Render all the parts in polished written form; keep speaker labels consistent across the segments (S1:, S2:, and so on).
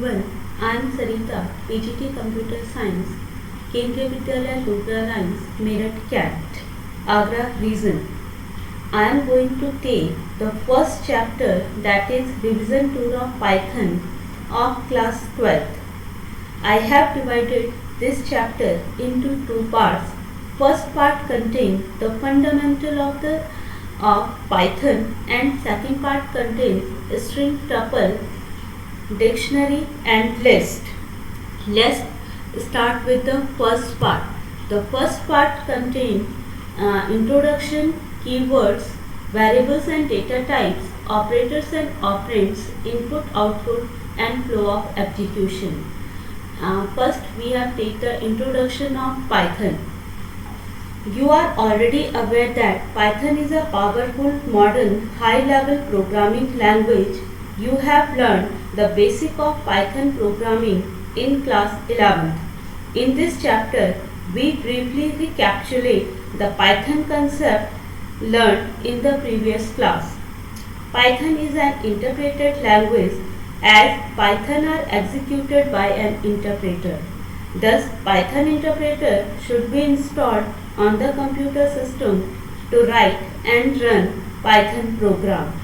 S1: everyone, I am Sarita, PGT Computer Science, Kendriya Vidyalaya Dogra Lines, Meerut CAT, Agra region. I am going to take the first chapter, that is Revision Tour of Python of class 12th. I have divided this chapter into two parts. First part contains the fundamental of Python, and second part contains string, tuple, dictionary and list. Let's start with the first part. The first part contains introduction, keywords, variables and data types, operators and operands, input, output and flow of execution. First we have take the introduction of Python. You are already aware that Python is a powerful, modern, high-level programming language. You have learned the basic of Python programming in class 11th. In this chapter, we briefly recapitulate the Python concept learned in the previous class. Python is an interpreted language, as Python are executed by an interpreter. Thus, Python interpreter should be installed on the computer system to write and run Python program.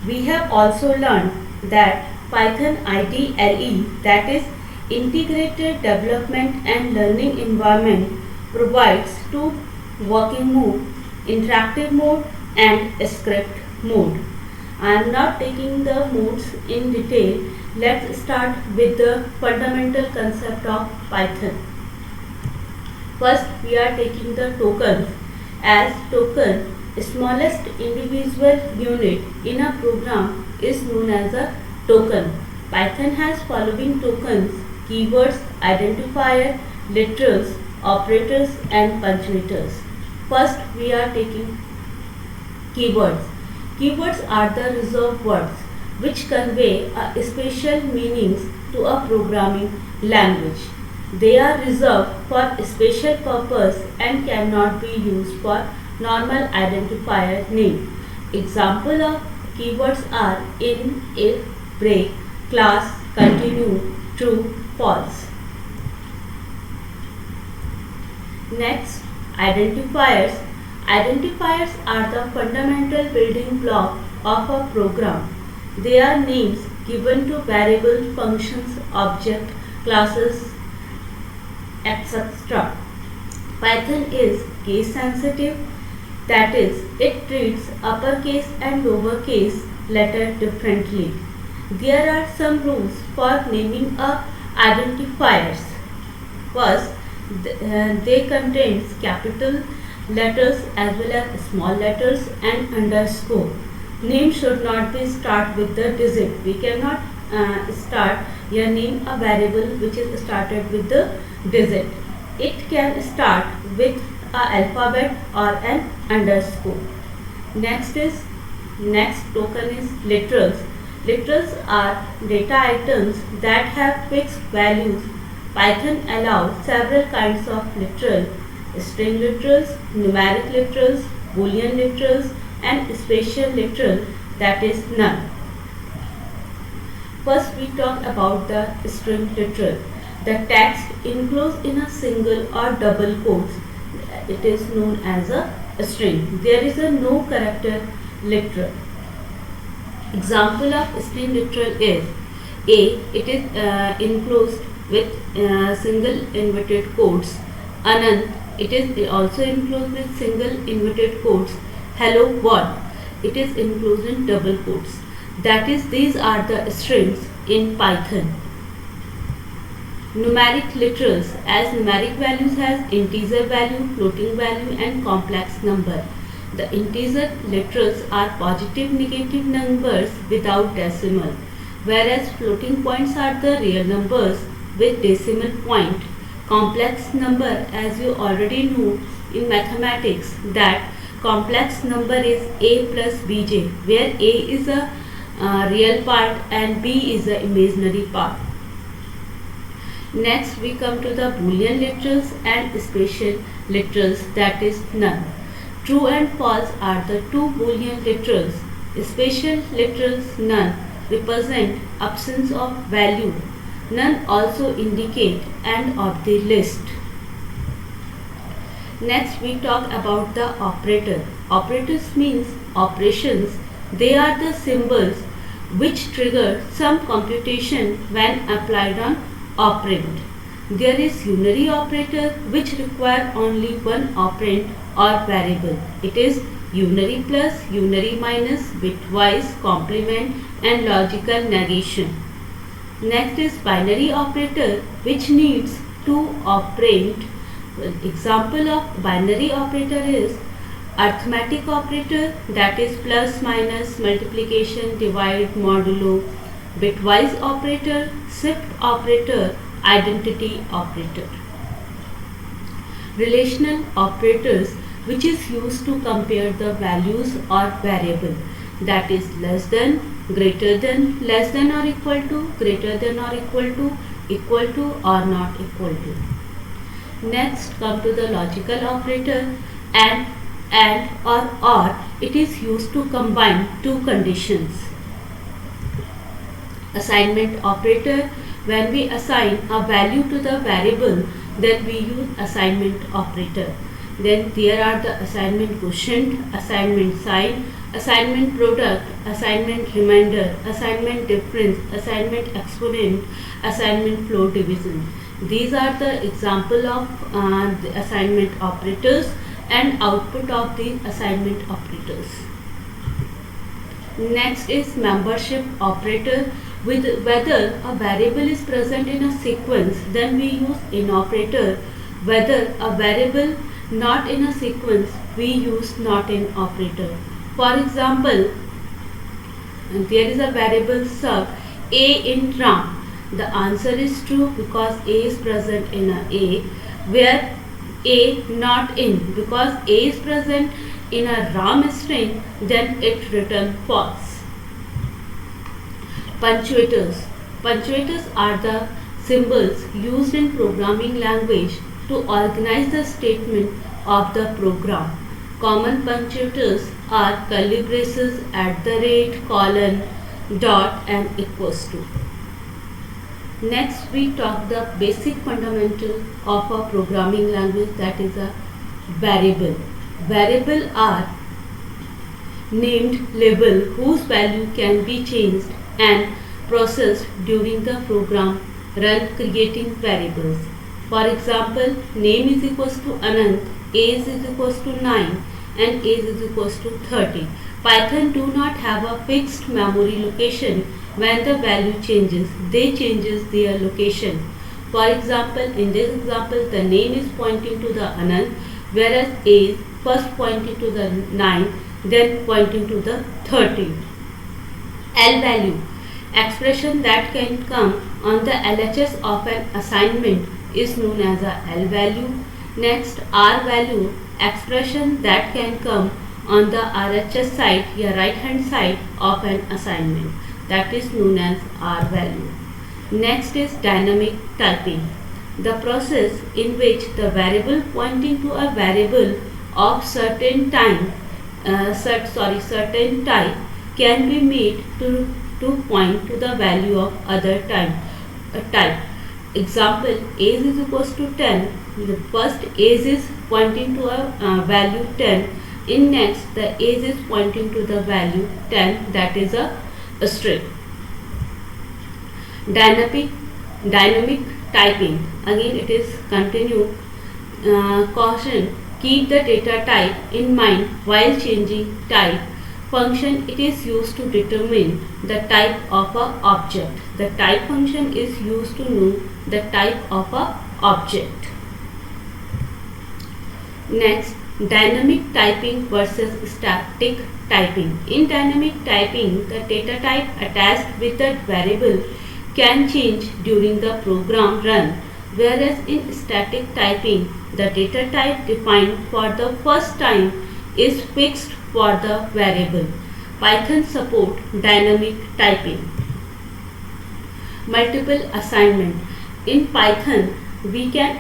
S1: We have also learned that Python IDLE, that is Integrated Development and Learning Environment, provides two working mode, interactive mode and script mode. I am not taking the modes in detail. Let's start with the fundamental concept of Python. First, we are taking the tokens. As token, smallest individual unit in a program is known as a token. Python has following tokens: keywords, identifier, literals, operators and punctuators. First, we are taking keywords. Keywords are the reserved words which convey a special meanings to a programming language. They are reserved for special purpose and cannot be used for normal identifier name. Example of keywords are in, if, break, class, continue, true, false. Next, identifiers. Identifiers are the fundamental building block of a program. They are names given to variable, functions, object, classes, etc. Python is case sensitive, that is, it treats uppercase and lowercase letter differently. There are some rules for naming identifiers. First, they contain capital letters as well as small letters and underscore. Name should not be start with the digit. We cannot start your name a variable which is started with the digit. It can start with an alphabet or an underscore. Next token is literals. Literals are data items that have fixed values. Python allows several kinds of literal: string literals, numeric literals, boolean literals and special literal, that is none. First we talk about the string literal. The text enclosed in a single or double quotes, it is known as a string. There is a no character literal. Example of string literal is A. It is enclosed with single inverted quotes. Anant. It is also enclosed with single inverted quotes. Hello world. It is enclosed in double quotes. That is, these are the strings in Python. Numeric literals, as numeric values has integer value, floating value and complex number. The integer literals are positive, negative numbers without decimal, whereas floating points are the real numbers with decimal point. Complex number, as you already know in mathematics, that complex number is a plus bj, where a is a real part and b is the imaginary part. Next we come to the boolean literals and special literals, that is none. True and false are the two boolean literals. Special literals none represent absence of value. None also indicate end of the list. Next we talk about the operator. Operators means operations. They are the symbols which trigger some computation when applied on operand. There is unary operator which require only one operand or variable. It is unary plus, unary minus, bitwise, complement and logical negation. Next is binary operator which needs two operand. Example of binary operator is arithmetic operator, that is plus, minus, multiplication, divide, modulo. Bitwise operator, shift operator, identity operator. Relational operators which is used to compare the values or variable, that is less than, greater than, less than or equal to, greater than or equal to or not equal to. Next come to the logical operator, and or. It is used to combine two conditions. Assignment operator, when we assign a value to the variable, then we use assignment operator. Then there are the assignment quotient, assignment sign, assignment product, assignment remainder, assignment difference, assignment exponent, assignment floor division. These are the example of the assignment operators and output of the assignment operators. Next is membership operator. With whether a variable is present in a sequence, then we use in operator. Whether a variable not in a sequence, we use not in operator. For example, there is a variable sub a in Ram. The answer is true because a is present in a, where a not in, because a is present in a Ram string, then it return false. Punctuators. Punctuators are the symbols used in programming language to organize the statement of the program. Common punctuators are curly braces, colon, dot and equals to. Next we talk the basic fundamental of a programming language, that is a variable. Variable are named label whose value can be changed and processed during the program run, creating variables. For example, name is equals to Anant, age is equals to 9 and age is equals to 30. Python do not have a fixed memory location. When the value changes, they changes their location. For example, in this example, the name is pointing to the Anant, whereas age first pointing to the 9, then pointing to the 30. L value, expression that can come on the LHS of an assignment is known as a L value. Next, R value, expression that can come on the RHS side, या right hand side of an assignment, that is known as R value. Next is dynamic typing, the process in which the variable pointing to a variable of certain time, certain type can be made to point to the value of other type. Example, age is equals to 10. The first age is pointing to a value 10. In next, the age is pointing to the value 10, that is a string. Dynamic typing, again it is continue. Caution, keep the data type in mind while changing type. Function, it is used to determine the type of a object. The type function is used to know the type of a object. Next, dynamic typing versus static typing. In dynamic typing, the data type attached with the variable can change during the program run, whereas in static typing, the data type defined for the first time is fixed for the variable. Python support dynamic typing. Multiple assignment. In Python, we can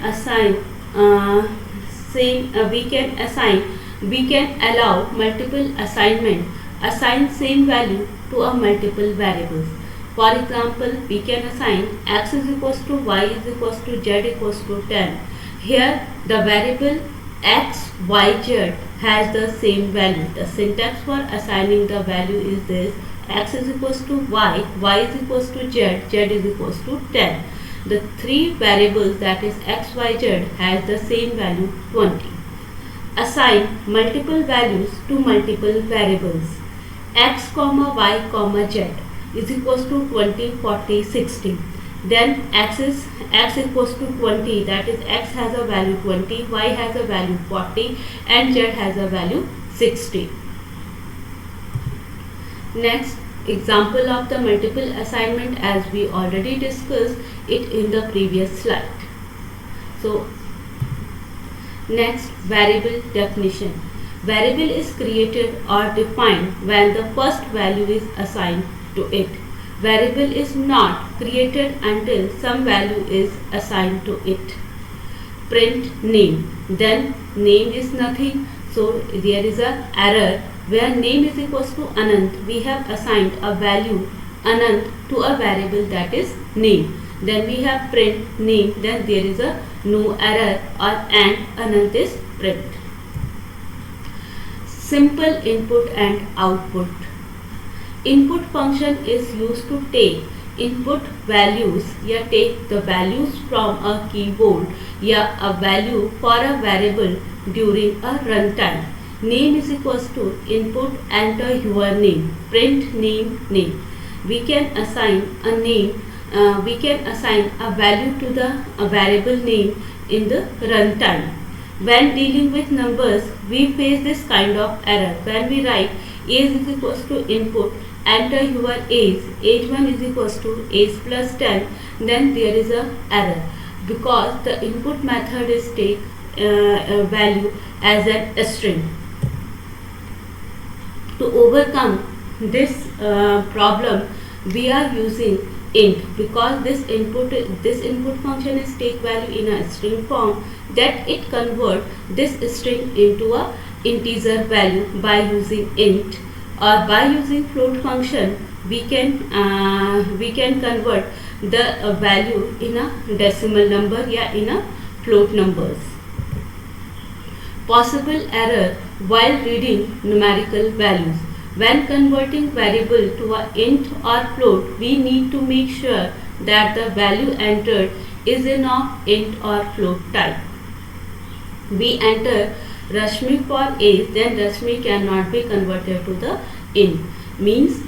S1: we can allow multiple assignment assign same value to a multiple variables. For example, we can assign x is equals to y is equals to z equals to 10. Here the variable x, y, z has the same value. The syntax for assigning the value is this: x is equals to y, y is equals to z, z is equals to 10. The three variables, that is x, y, z, has the same value 20. Assign multiple values to multiple variables. X, y, z is equals to 20, 40, 60. Then x equals to 20, that is x has a value 20, y has a value 40, and z has a value 60. Next, example of the multiple assignment, as we already discussed it in the previous slide. So next, variable definition. Variable is created or defined when the first value is assigned to it. Variable is not created until some value is assigned to it. Print name. Then name is nothing, so there is a error where name is equals to Anant. We have assigned a value Anant to a variable, that is name. Then we have print name, then there is a no error, or and Anant is print. Simple input and output. Input function is used to take input values या take the values from a keyboard या a value for a variable during a runtime. Name is equals to input, enter your name, print name, name. We can assign a name, we can assign a value to the variable name in the runtime. When dealing with numbers, we face this kind of error. When we write age is equals to input, enter your age 1 is equals to age plus 10, then there is a error because the input method is take a value as a string. To overcome this problem, we are using int, because this input function is take value in a string form, that it convert this string into a integer value by using int, or by using float function we can convert the value in a decimal number या in a float numbers. Possible error while reading numerical values. When converting variable to a int or float, we need to make sure that the value entered is in of int or float type. We enter Rashmi for age, then Rashmi cannot be converted to the int. Means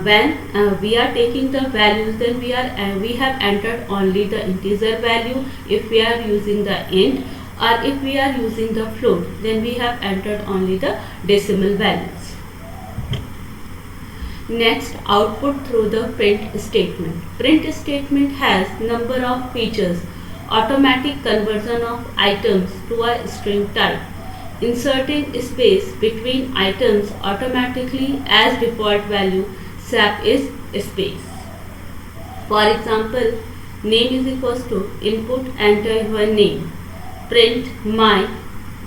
S1: when we are taking the values, then we have entered only the integer value if we are using the int, or if we are using the float, then we have entered only the decimal values. Next, output through the print statement. Print statement has number of features: automatic conversion of items to a string type, inserting space between items automatically as default value, SAP is space. For example, name is equals to input, enter your name, print my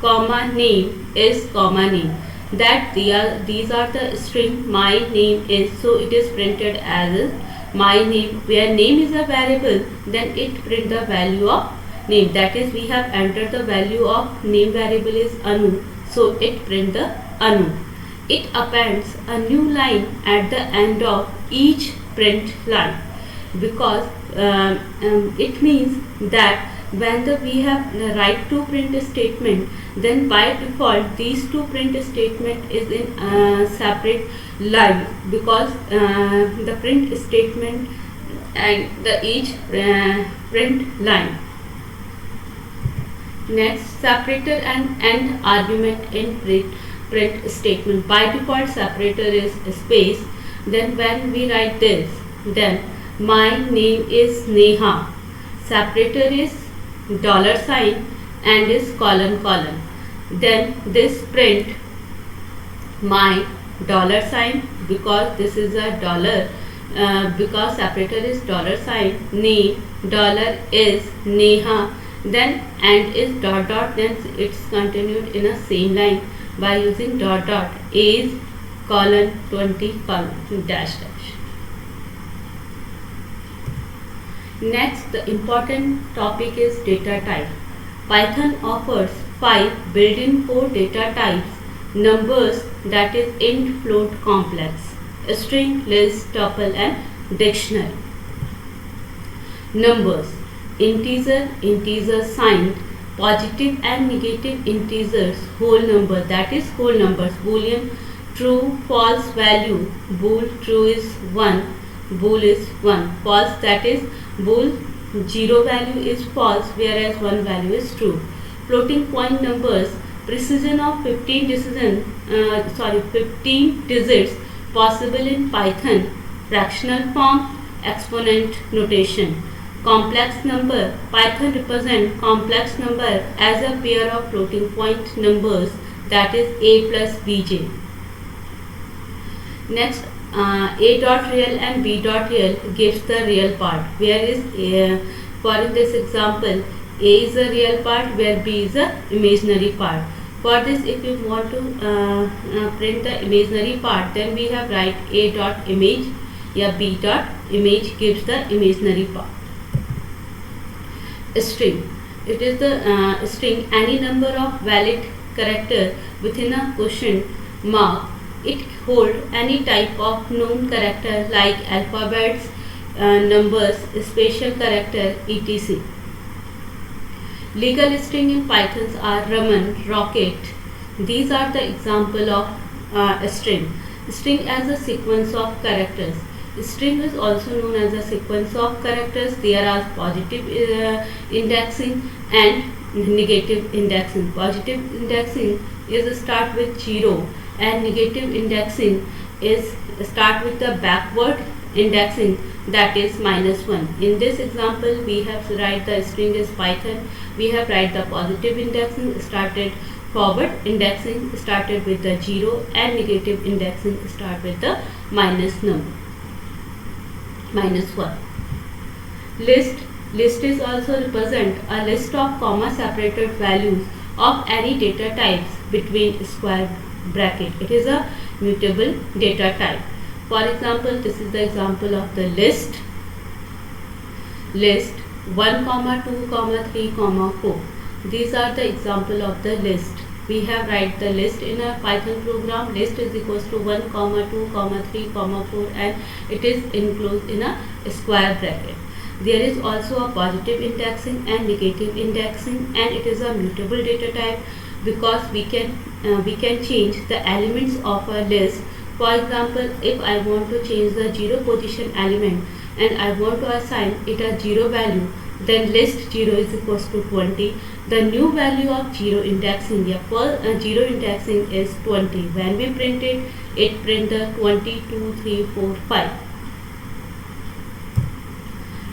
S1: comma name is comma name. That these are the string my name is, so it is printed as my name. Where name is a variable, then it print the value of name, that is we have entered the value of name variable is Anu, so it print the Anu. It appends a new line at the end of each print line, because it means that when we have write to print statement, then by default these two print statement is in separate line, because the print statement and the each print line. Next, separator and end argument in print statement. By default separator is space. Then when we write this, then my name is Neha, separator is $sign and is colon colon. Then this print my $sign, because this is a dollar, because separator is $sign, name dollar is Neha, then and is dot dot, then it's continued in a same line by using dot dot, age colon 20 colon dash dash. Next, the important topic is data type. Python offers 5 built-in core data types: numbers, that is int, float, complex, string, list, tuple, and dictionary. Numbers: integer, integer signed, positive and negative integers, whole number, that is whole numbers, boolean, true, false value, bool, true is 1, bool is 1, false, that is bool, 0 value is false, whereas 1 value is true. Floating point numbers, precision of 15 digits possible in Python, fractional form, exponent notation. Complex number, Python represent complex number as a pair of floating point numbers, that is a plus bj. Next, a dot real and b dot real gives the real part, where is for in this example a is a real part where b is a imaginary part. For this, if you want to print the imaginary part, then we have write a dot image, या b dot image gives the imaginary part. String, it is the string any number of valid character within a question mark. It hold any type of known character like alphabets, numbers, special character, etc. Legal string in Pythons are Raman, Rocket. These are the example of string. String as a sequence of characters. String is also known as a sequence of characters. There are positive indexing and negative indexing. Positive indexing is start with 0 and negative indexing is start with the backward indexing, that is -1. In this example, we have write the string is Python. We have write the positive indexing started forward indexing started with the 0 and negative indexing start with the minus number, -1. List is also represent a list of comma separated values of any data types between square bracket. It is a mutable data type. For example, this is the example of the list 1, 2, 3, 4. These are the example of the list. We have write the list in a Python program. List is equals to 1, 2, 3, 4, and it is enclosed in a square bracket. There is also a positive indexing and negative indexing, and it is a mutable data type because we can change the elements of a list. For example, if I want to change the 0 position element and I want to assign it a 0 value, then list 0 is equals to 20. The new value of 0 indexing, 0 indexing is 20. When we print it, it print the 20, 2, 3, 4, 5.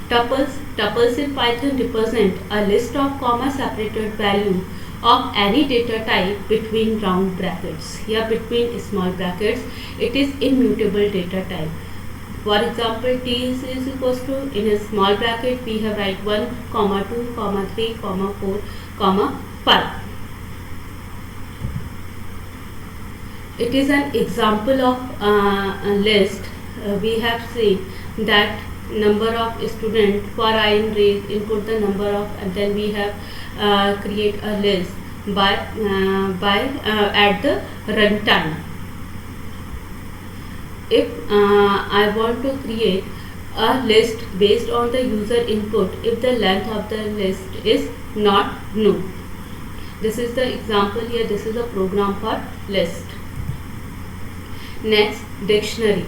S1: Tuples in Python represent a list of comma separated values of any data type between round brackets, between small brackets. It is immutable data type. For example, t is equals to, in a small bracket we have write 1, 2, 3, 4, 5. It is an example of a list. We have seen that number of students for I in range, input the number of, and then we have create a list by at the runtime. If I want to create a list based on the user input, if the length of the list is not known. This is the example here. This is a program for list. Next, dictionary.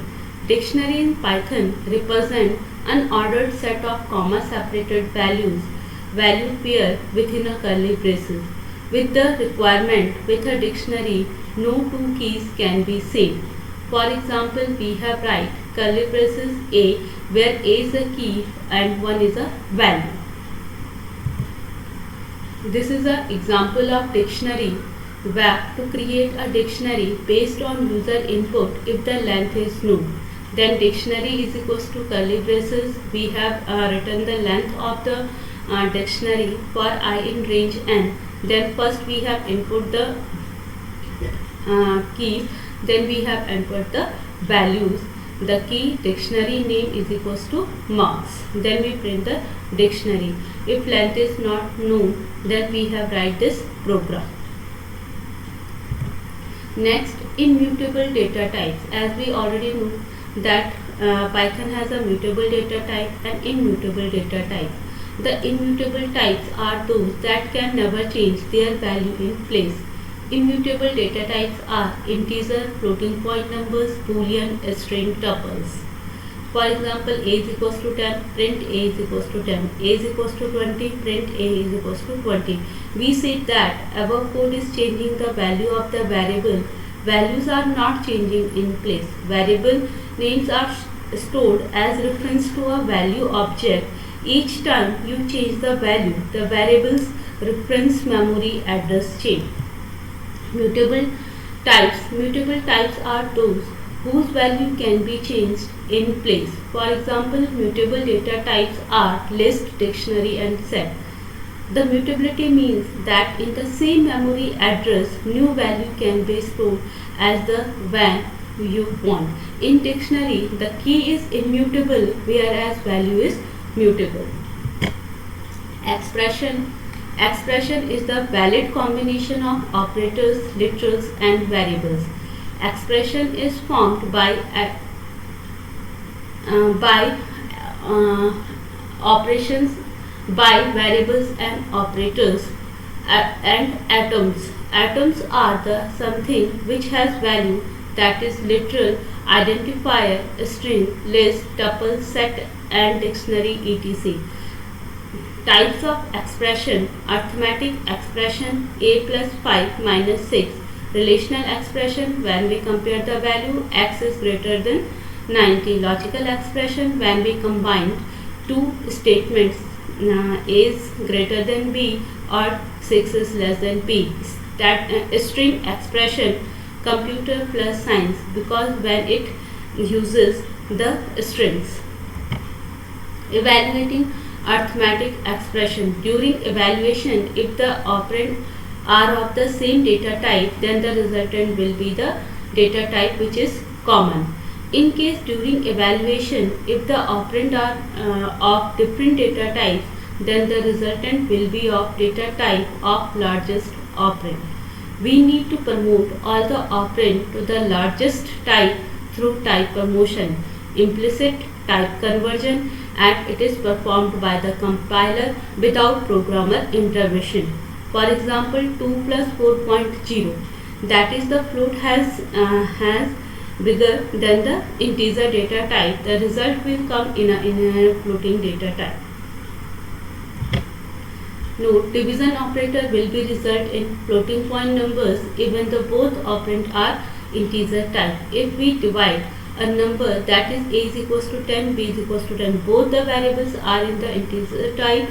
S1: Dictionary in Python represent an ordered set of comma separated value pair within a curly braces. With the requirement, with a dictionary, no two keys can be same. For example, we have write curly braces A, where A is a key and 1 is a value. This is an example of dictionary, where to create a dictionary based on user input if the length is known. Then dictionary is equals to curly braces. We have written the length of the dictionary for I in range n. Then first we have input the keys then we have entered the values. The key dictionary name is equals to marks. Then we print the dictionary. If length is not known, then we have write this program. Next, immutable data types. As we already know that Python has a mutable data type and immutable data type. The immutable types are those that can never change their value in place. Immutable data types are integer, floating point numbers, boolean, string, tuples. For example, a is equals to 10, print a is equals to 10, a is equals to 20, print a is equals to 20. We see that above code is changing the value of the variable. Values are not changing in place. Variable names are stored as reference to a value object. Each time you change the value, the variable's reference memory address change. Mutable types are those whose value can be changed in place. For example, mutable data types are list, dictionary and set. The mutability means that in the same memory address, new value can be stored as the when you want. In dictionary, the key is immutable, whereas value is mutable. Expression is the valid combination of operators, literals and variables. Expression is formed by operations by variables and operators and atoms. Atoms are the something which has value, that is literal, identifier, string, list, tuple, set and dictionary etc. Types of expression: arithmetic expression a plus 5 minus 6, relational expression when we compare the value x is greater than 90, logical expression when we combine two statements a is greater than b or 6 is less than b. String expression, computer plus science, because when it uses the strings. Evaluating arithmetic expression. During evaluation, if the operand are of the same data type, then the resultant will be the data type which is common. In case during evaluation, if the operand are of different data types, then the resultant will be of data type of largest operand. We need to promote all the operand to the largest type through type promotion, implicit type conversion, and it is performed by the compiler without programmer intervention. For example, 2 plus 4.0, that is the float has bigger than the integer data type. The result will come in a floating data type. Note: division operator will be result in floating point numbers even though both operand are integer type. If we divide a number, that is a is equals to 10, b is equals to 10, both the variables are in the integer type.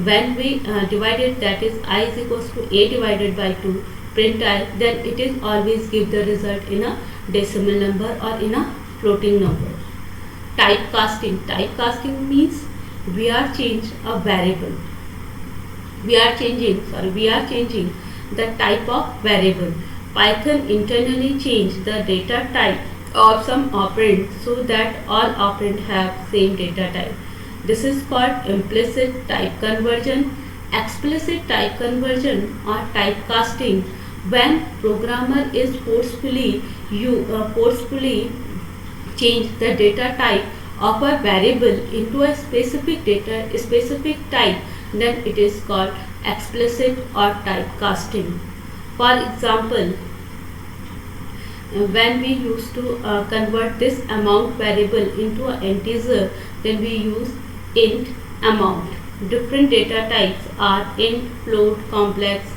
S1: When we divide it, that is I is equals to a divided by 2, print I, then it is always give the result in a decimal number or in a floating number. Typecasting means we are changing a variable. We are changing the type of variable. Python internally changed the data type of some operand so that all operand have same data type. This is called implicit type conversion. Explicit type conversion or typecasting, when programmer is forcefully change the data type of a variable into a specific type, then it is called explicit or typecasting. For example, when we used to convert this amount variable into an integer, then we use int amount. Different data types are int, float, complex,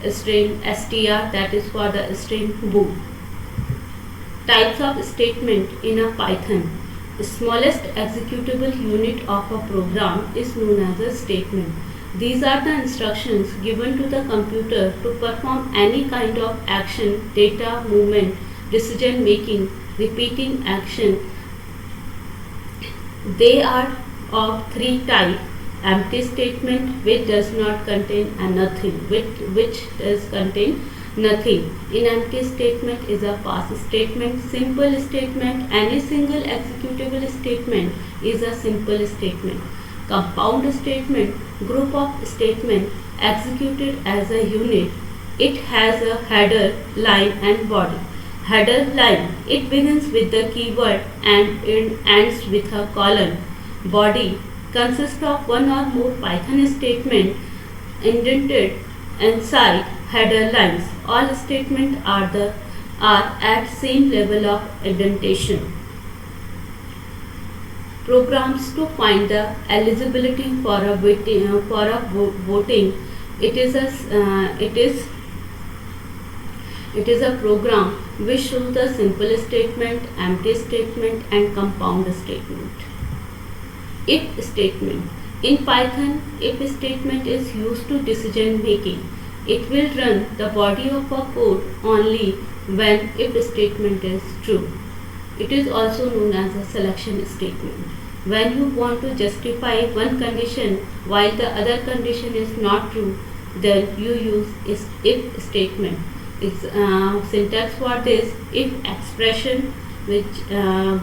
S1: string, str, that is for the string bool. Types of statement in a Python. The smallest executable unit of a program is known as a statement. These are the instructions given to the computer to perform any kind of action, data movement, decision making, repeating action. They are of three types: empty statement, which does not contain anything, which does contain Nothing. In empty statement is a past statement. Simple statement. Any single executable statement is a simple statement. Compound statement. Group of statement executed as a unit. It has a header, line and body. Header line. It begins with the keyword and it ends with a colon. Body consists of one or more Python statement indented inside header lines. All statements are at same level of indentation. Programs to find the eligibility for a voting. It is a program which shows the simple statement, empty statement, and compound statement. If statement. In Python, if statement is used to decision making. It will run the body of a code only when if statement is true. It is also known as a selection statement. When you want to justify one condition while the other condition is not true, then you use if statement. Its syntax for this: if expression which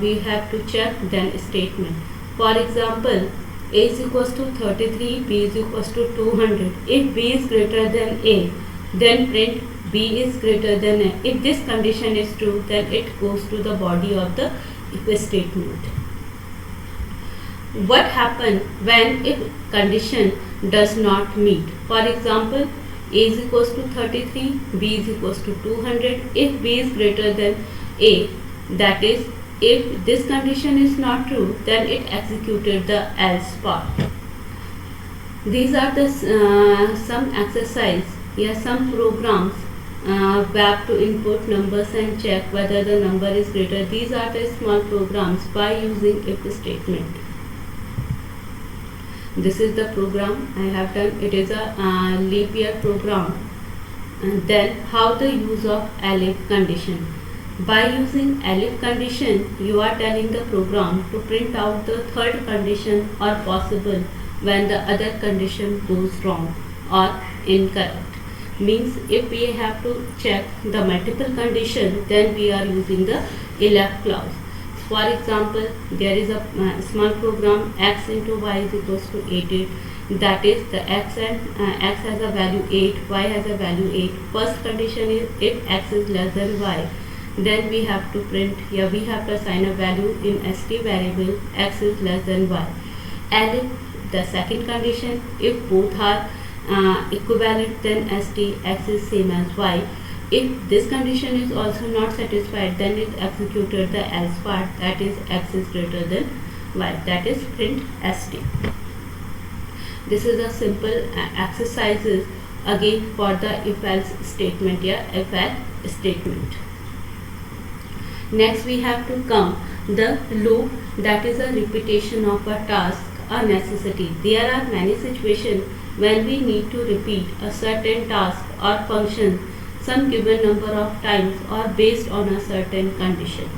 S1: we have to check, then statement. For example, a is equals to 33, b is equals to 200. If b is greater than a, then print b is greater than a. If this condition is true, then it goes to the body of the if statement. What happens when if condition does not meet? For example, a is equals to 33, b is equals to 200. If b is greater than a, that is, if this condition is not true, then it executed the else part. These are the some exercise, some programs where to input numbers and check whether the number is greater. These are the small programs by using if statement. This is the program I have done. It is a leap year program. And then how the use of elif condition. By using elif condition, you are telling the program to print out the third condition or possible when the other condition goes wrong or incorrect. Means if we have to check the multiple condition, then we are using the elif clause. For example, there is a small program x into y is equals to 8. That is, the x has a value 8, y has a value 8. First condition is if x is less than y. Then we have to print, we have to assign a value in st variable x is less than y. And the second condition, if both are equivalent, then st x is same as y. If this condition is also not satisfied, then it executed the else part, that is x is greater than y, that is print st. This is a simple exercises again for the if else statement, if else statement. Next we have to come the loop, that is a repetition of a task, a necessity. There are many situations when we need to repeat a certain task or function some given number of times or based on a certain condition.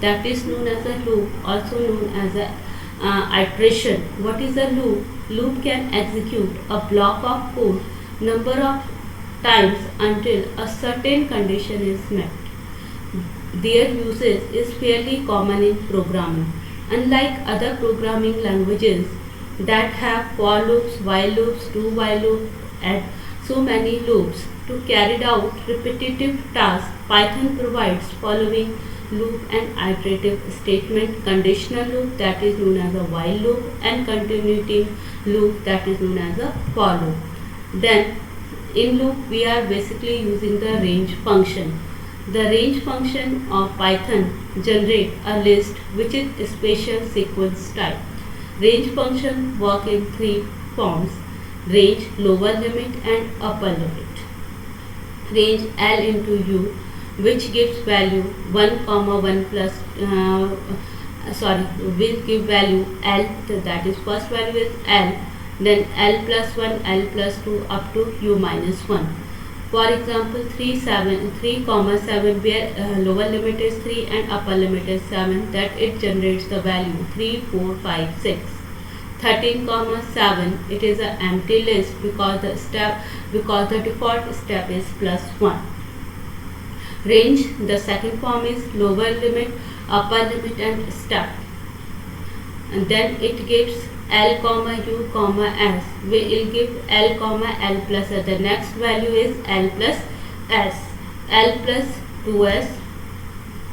S1: That is known as a loop, also known as a iteration. What is a loop? Loop can execute a block of code number of times until a certain condition is met. Their usage is fairly common in programming. Unlike other programming languages that have for loops, while loops, do while loop, and so many loops to carry out repetitive tasks, Python provides following loop and iterative statement: conditional loop, that is known as a while loop, and continuity loop, that is known as a for loop. Then in loop we are basically using the range function. The range function of Python generate a list which is spatial sequence type. Range function work in three forms: range, lower limit, and upper limit. Range L into U, which gives value 1, 1 plus will give value L, that is first value is L, then L plus 1, L plus 2 up to U minus 1. For example, 3, 7, where lower limit is 3 and upper limit is 7, that it generates the value 3, 4, 5, 6. 13, 7, it is an empty list because the default step is plus 1. Range, the second form is lower limit, upper limit and step. And then it gives L comma U comma S. We will give L comma L plus S. The next value is L plus S. L plus 2S.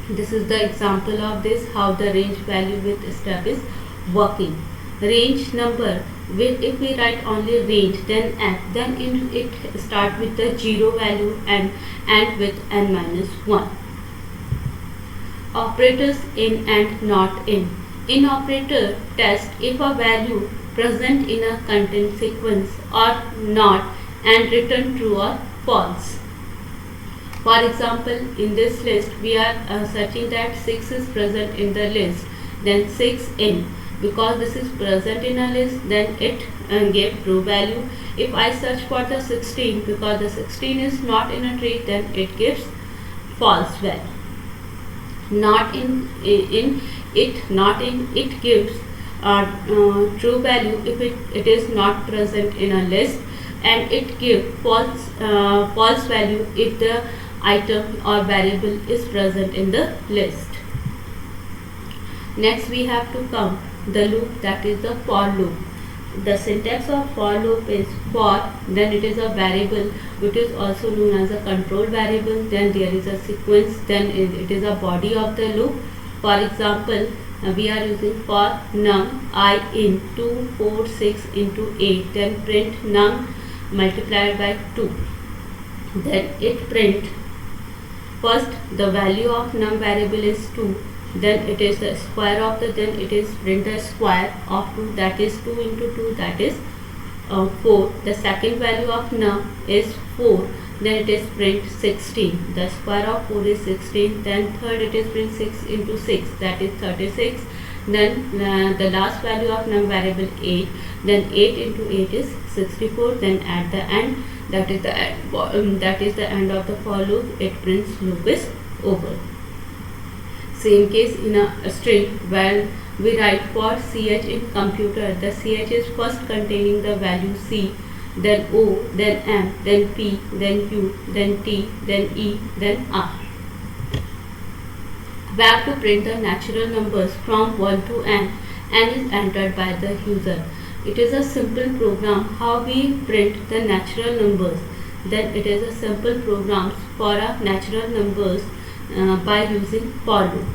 S1: This is the example of this, how the range value with step is working. Range number, if we write only range, then F, then it start with the 0 value and end with n minus 1. Operators in and not in. In operator test if a value present in a content sequence or not and return true or false. For example, in this list we are searching that 6 is present in the list, then 6 in. Because this is present in a list, then it gave true value. If I search for the 16, because the 16 is not in a tree, then it gives false value. Not in it gives true value if it is not present in a list, and it gives false value if the item or variable is present in the list. Next we have to come the loop, that is the for loop. The syntax of for loop is for, then it is a variable which is also known as a control variable, then there is a sequence, then it is a body of the loop. For example, we are using for num I in 2, 4, 6 into 8, then print num multiplied by 2. Then it print first the value of num variable is 2, then it is the square of the, then it is print the square of 2, that is 2 into 2, that is 4. The second value of num is 4, then it is print 16, the square of 4 is 16, then third it is print 6 into 6, that is 36, then the last value of num variable 8, then 8 into 8 is 64, then at the end, that is the end of the for loop, it prints loop is over. Same case in a string where we write for ch in computer. The ch is first containing the value c, then o, then m, then p, then q, then t, then e, then r. We have to print the natural numbers from 1 to n is entered by the user. It is a simple program how we print the natural numbers. Then it is a simple program for a natural numbers by using for loop.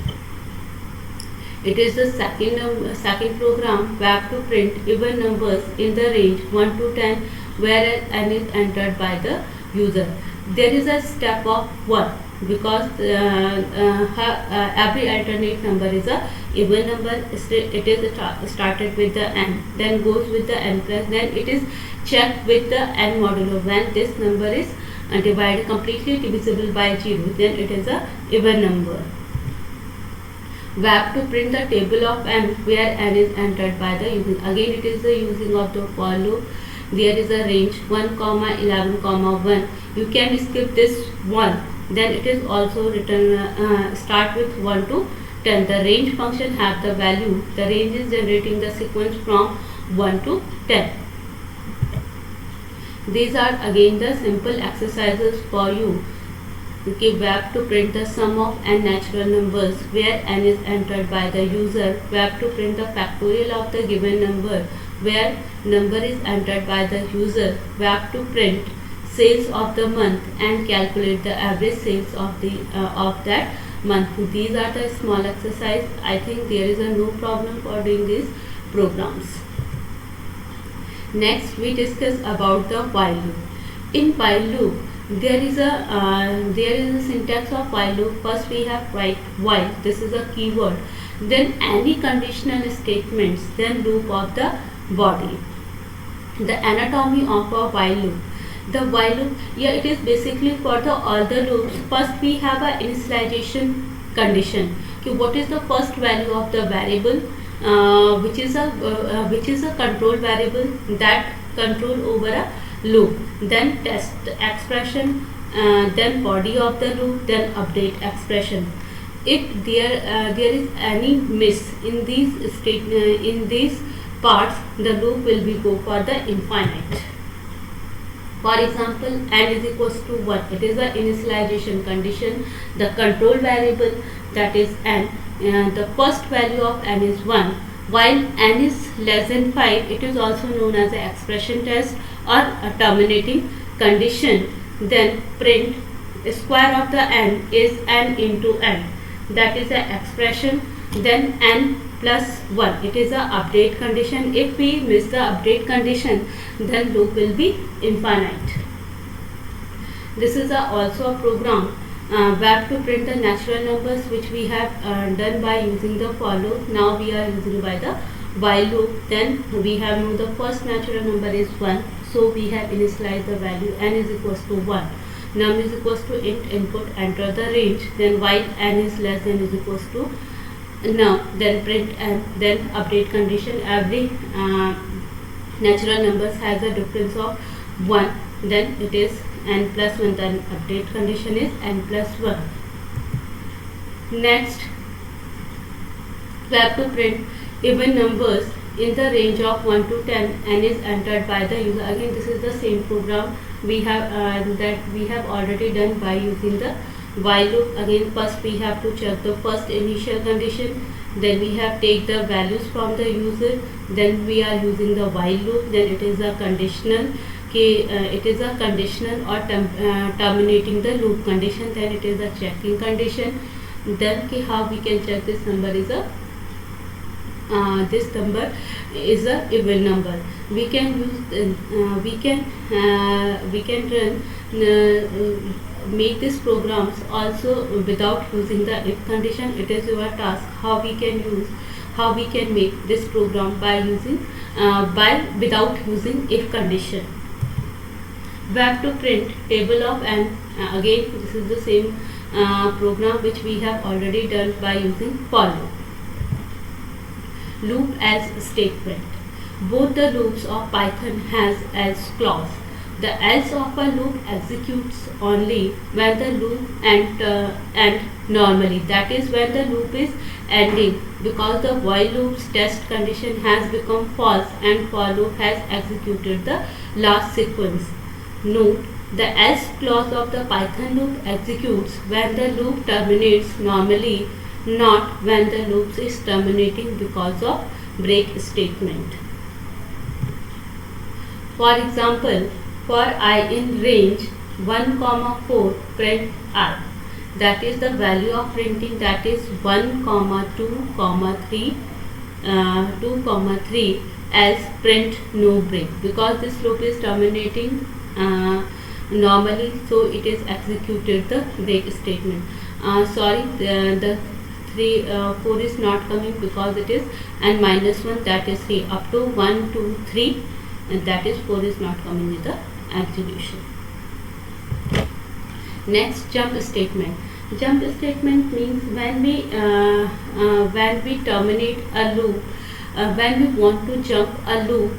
S1: It is the second program we have to print even numbers in the range 1 to 10 where n is entered by the user. There is a step of 1 because every alternate number is a even number. It is started with the n, then goes with the n plus, then it is checked with the n modulo. When this number is divided completely divisible by 0, then it is a even number. We have to print the table of n where n is entered by the using. Again it is the using of the for loop. There is a range 1, 11, 1. You can skip this 1. Then it is also written start with 1 to 10. The range function have the value. The range is generating the sequence from 1 to 10. These are again the simple exercises for you. Okay, we have to print the sum of n natural numbers where n is entered by the user. We have to print the factorial of the given number where number is entered by the user. We have to print sales of the month and calculate the average sales of the of that month. These are the small exercise. I think there is a no problem for doing these programs. Next we discuss about the while loop. In while loop there is a syntax of while loop. First we have write while, this is a keyword, then any conditional statements, then loop of the body. The anatomy of a while loop. The while loop, it is basically for the all the loops. First we have a initialization condition. Okay, what is the first value of the variable, which is a control variable that control over a loop. Then test expression, then body of the loop, then update expression. If there is any miss in these parts, the loop will be go for the infinite. For example, n is equals to 1. It is the initialization condition. The control variable, that is n. The first value of n is 1. While n is less than 5, it is also known as an expression test or a terminating condition. Then print square of the n is n into n. That is an expression. Then n plus 1. It is a update condition. If we miss the update condition, then loop will be infinite. This is also a program where to print the natural numbers, which we have done by using the for loop. Now we are using by the while loop. Then we have known the first natural number is 1. So we have initialized the value n is equals to 1. Num is equals to int input, enter the range. Then while n is less than is equals to now, then print and then update condition. Every natural numbers has a difference of 1. Then it is n plus 1. Then update condition is n plus 1. Next, we have to print even numbers in the range of 1 to 10. N is entered by the user. Again, this is the same program we have that we have already done by using the while loop. Again, first we have to check the first initial condition, then we have take the values from the user, then we are using the while loop. Then it is a conditional or terminating the loop condition. Then it is a checking condition. Then how we can check this number is a even number. We can use we can run make these programs also without using the if condition. It is your task how we can make this program by using without using if condition. We have to print table of n. Again, this is the same program which we have already done by using for loop. Loop else statement. Both the loops of Python has else clause. The else of a loop executes only when the loop end normally. That is when the loop is ending, because the while loop's test condition has become false and for loop has executed the last sequence. Note, the else clause of the Python loop executes when the loop terminates normally, not when the loop is terminating because of break statement. For example, for I in range 1, 4, print I. That is the value of printing, that is 1, 2, 3, else print no break, because this loop is terminating normally, so it is executed the break statement. Sorry, the 4 is not coming because it is n minus 1, that is 3, up to 1, 2, 3, and that is 4 is not coming with the execution. Next, jump statement. Jump statement means when we terminate a loop, when we want to jump a loop,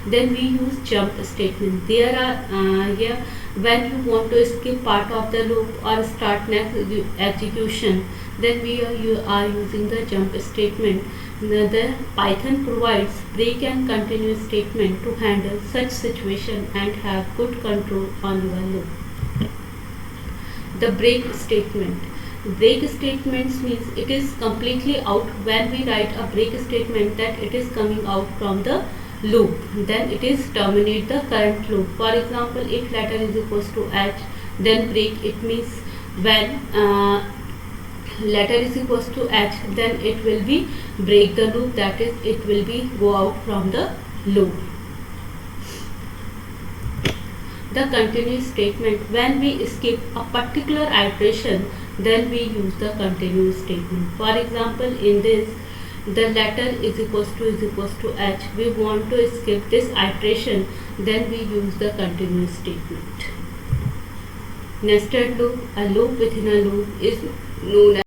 S1: then we use jump statement. There are here when you want to skip part of the loop or start next execution, then you are using the jump statement. The Python provides break and continue statement to handle such situation and have good control on your loop. The break statement. Break statements means it is completely out. When we write a break statement, that it is coming out from the loop, then it is terminate the current loop. For example, if letter is equals to h, then break, it means when letter is equals to h, then it will be break the loop, that is it will be go out from the loop. The continue statement. When we skip a particular iteration, then we use the continue statement. For example, in this, the letter is equals to h, we want to skip this iteration, then we use the continue statement. Nested loop. A loop within a loop is known as